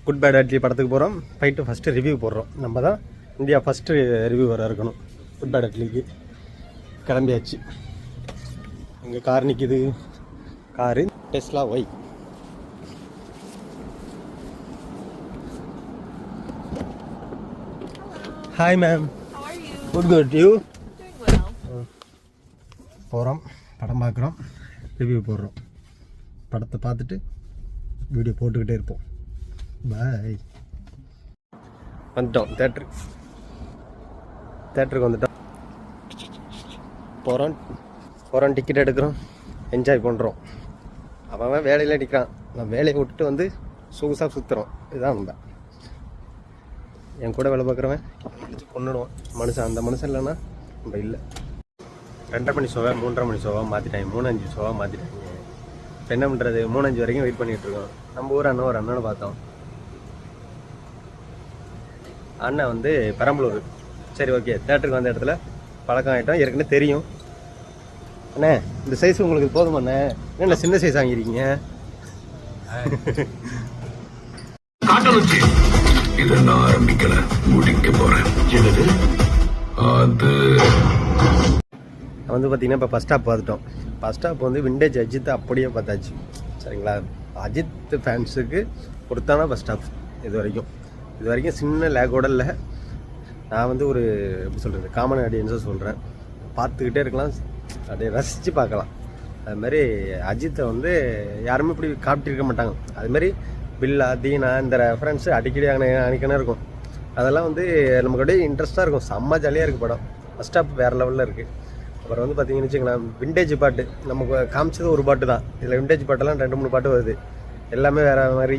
Good bad Atlee படத்துக்கு போகிறோம். போயிட்டு ஃபஸ்ட்டு ரிவ்யூ போடுறோம். நம்ம தான் இந்தியா ஃபஸ்ட்டு ரிவ்யூவராக இருக்கணும். குட் பேட் அட்லிக்கு கிளம்பியாச்சு. இங்கே கார் நிற்கிது. Car Tesla Y. Hi ma'am. Good you. போகிறோம், படம் பார்க்குறோம், ரிவ்யூ போடுறோம். படத்தை பார்த்துட்டு வீடியோ போட்டுக்கிட்டே இருப்போம். பாய். வந்துட்டோம் தேட்டருக்கு வந்துட்டோம். போகிறோம் டிக்கெட் எடுக்கிறோம், என்ஜாய் பண்ணுறோம். அவன் வேலையில் நிற்கிறான், நான் வேலையை விட்டுட்டு வந்து சொகுசாக சுற்றுறோம். இதுதான் நம்ம. என் கூட வேலை பார்க்குறவன் கொண்டுடுவான் மனுஷன். அந்த மனுஷன் இல்லைன்னா நம்ம இல்லை. 2:30 மணி ஷோவை 3:30 மணி ஷோவாக மாற்றிட்டாங்க. 3:05 ஷோவாக மாற்றிட்டாங்க. இப்போ என்ன பண்ணுறது, 3:05 வரைக்கும் வெயிட் பண்ணிகிட்ருக்கோம். நம்ம ஊர் ஒரு அண்ணனை பார்த்தோம். அண்ணன் வந்து பெரம்பலூர். சரி, ஓகே, தேட்டருக்கு வந்த இடத்துல பழக்கம் ஆகிட்டோம். ஏற்கனவே தெரியும். அண்ணே, இந்த சைஸ் உங்களுக்கு போதுமா அண்ணே? என்ன சின்ன சைஸ் வாங்கியிருக்கீங்க? இதை நான் ஆரம்பிக்கல, முடிக்க போறேன். அது வந்து பார்த்தீங்கன்னா இப்போ ஃபஸ்ட் ஸ்டாப் பார்த்துட்டோம். ஃபஸ்ட் ஸ்டாப் வந்து விண்டேஜ் அஜித் அப்படியே பார்த்தாச்சு. சரிங்களா? அஜித் ஃபேன்ஸுக்கு பொறுத்தான ஃபஸ்ட் ஸ்டாப். இது வரைக்கும் சின்ன லேக்கோட இல்லை. நான் வந்து ஒரு எப்படி சொல்கிறது, காமன் ஆடியன்ஸாக சொல்கிறேன். பார்த்துக்கிட்டே இருக்கலாம், அப்படியே ரசித்து பார்க்கலாம். அதுமாதிரி அஜித்தை வந்து யாருமே இப்படி காப்பிட்டிருக்க மாட்டாங்க. அதுமாதிரி பில்லா, தீனா, இந்த ரெஃபரன்ஸு அடிக்கடி அன்னைக்கான இருக்கும். அதெல்லாம் வந்து நமக்கு அப்படியே இன்ட்ரெஸ்ட்டாக இருக்கும். செம்ம ஜாலியாக இருக்குது படம். ஃபஸ்ட் ஸ்டாப் வேறு லெவலில் இருக்குது. அப்புறம் வந்து பார்த்தீங்கன்னு வச்சுங்களேன், விண்டேஜ் பாட்டு நமக்கு காமிச்சது ஒரு பாட்டு தான். இதில் விண்டேஜ் பாட்டெல்லாம் 2-3 பாட்டு வருது. எல்லாமே வேறு மாதிரி.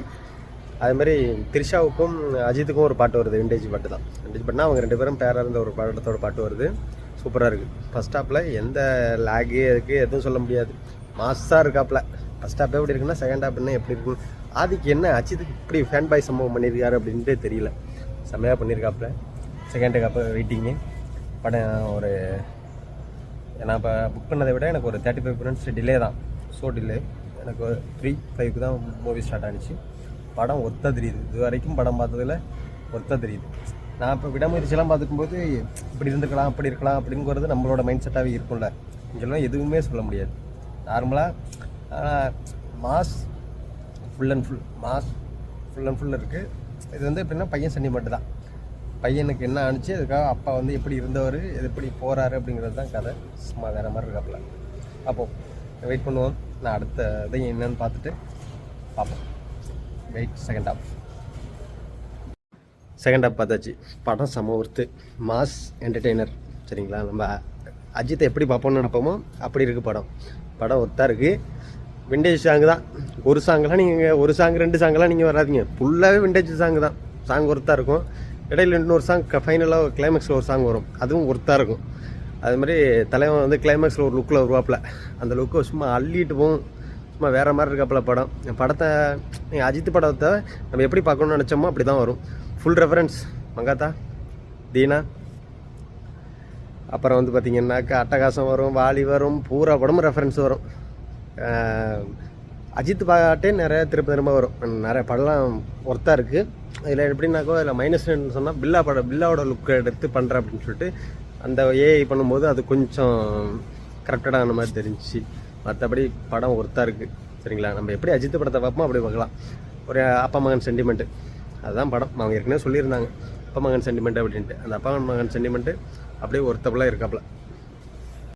அதுமாதிரி த்ரிஷாவுக்கும் அஜித்துக்கும் ஒரு பாட்டு வருது, விண்டேஜ் பாட்டு தான். விண்டேஜ் பாட்டுனா அவங்க 2 பேரும் பேராக இருந்த ஒரு படத்தோட பாட்டு வருது. சூப்பராக இருக்குது. ஃபஸ்ட் ஸ்டாப்பில் எந்த லேகு இருக்குது எதுவும் சொல்ல முடியாது. மாஸாக இருக்காப்புல. ஃபஸ்ட் ஸ்டாப் எப்படி இருக்குன்னா செகண்ட் ஹாப் என்ன எப்படி இருக்கும். ஆதிக்கு என்ன அஜித்துக்கு இப்படி ஃபேன் பாய் சம்பவம் பண்ணியிருக்காரு அப்படின்ட்டு தெரியல. செம்மையாக பண்ணியிருக்காப்புல. செகண்ட் ஹாப் வெயிட்டிங்கு படம். ஒரு நான் இப்போ புக் பண்ணதை விட எனக்கு ஒரு 35 மினிட்ஸ் டிலே தான். So delay. எனக்கு ஒரு 3-5க்கு தான் மூவி ஸ்டார்ட் ஆகிடுச்சு. படம் ஒர்த்தாக தெரியுது. இது வரைக்கும் படம் பார்த்ததில் ஒர்த்தாக தெரியுது. நான் இப்போ விடாமுயற்சியெல்லாம் பார்த்துக்கும்போது இப்படி இருந்துக்கலாம் அப்படி இருக்கலாம் அப்படிங்கிறது நம்மளோட மைண்ட் செட்டாகவே இருக்கும்ல. இங்கெல்லாம் எதுவுமே சொல்ல முடியாது. நார்மலாக மாஸ் ஃபுல் அண்ட் ஃபுல் இருக்குது. இது வந்து எப்படின்னா பையன் சென்டிமெண்ட் தான். பையனுக்கு என்ன ஆணுச்சு, அதுக்காக அப்பா வந்து எப்படி இருந்தவர், எப்படி போகிறாரு அப்படிங்கிறது தான் கதை. சும்மா வேறு மாதிரி இருக்காப்புல. அப்போது வெயிட் பண்ணுவோம். நான் அடுத்த இதையும் என்னென்னு பார்த்துட்டு பார்ப்போம். வெயிட். செகண்ட் ஹாப் பார்த்தாச்சு. படம் செம ஒர்த்து. Mass entertainer. சரிங்களா? நம்ம அஜித்தை எப்படி பார்ப்போம்னு நினைப்போமோ அப்படி இருக்குது படம். படம் ஒர்த்தாக இருக்குது. விண்டேஜ் சாங்கு தான். ஒரு சாங்கெலாம் நீங்கள் ஒரு சாங் 2 சாங்கெலாம் நீங்கள் வராதிங்க. ஃபுல்லாகவே விண்டேஜ் சாங்கு தான். சாங் ஒர்த்தாக இருக்கும். இடையில இன்னொரு சாங் ஃபைனலாக கிளைமேக்ஸில் ஒரு சாங் வரும். அதுவும் ஒர்த்தாக இருக்கும். அதுமாதிரி தலைவன் வந்து கிளைமேக்ஸில் ஒரு லுக்கில் வருவாப்பில். அந்த லுக்கை சும்மா அள்ளிட்டு போகும். சும்மா வேறு மாதிரி இருக்காப்புல படம். படத்தை நீங்கள் அஜித் படத்தை நம்ம எப்படி பார்க்கணும்னு நினச்சோமோ அப்படி தான் வரும். Full reference. மங்காத்தா, தீனா, அப்புறம் வந்து பார்த்திங்கன்னாக்கா அட்டகாசம் வரும், வாலி வரும், பூரா படமும் ரெஃபரன்ஸ் வரும். அஜித் பாட்டே நிறைய திரும்ப வரும். நிறைய படம்லாம் ஒர்த்தாக இருக்குது. இதில் எப்படின்னாக்கோ இதில் மைனஸ்ன்னு சொன்னால் பில்லாவோட லுக்கை எடுத்து பண்ணுறேன் அப்படின்னு சொல்லிட்டு அந்த ஏஐ பண்ணும்போது அது கொஞ்சம் கரெக்டடான மாதிரி தெரிஞ்சிச்சு. மற்றபடி படம் ஒர்த்தாக இருக்குது. சரிங்களா? நம்ம எப்படி அஜித் படத்தை பார்ப்போமோ அப்படி பார்க்கலாம். ஒரு அப்பா மகன் சென்டிமெண்ட்டு, அதுதான் படம். அவங்க ஏற்கனவே சொல்லியிருந்தாங்க அப்பா மகன் சென்டிமெண்ட் அப்படின்ட்டு. அந்த அப்பா மகன் சென்டிமெண்ட்டு அப்படியே ஒர்த்தபுளாக இருக்காப்புல.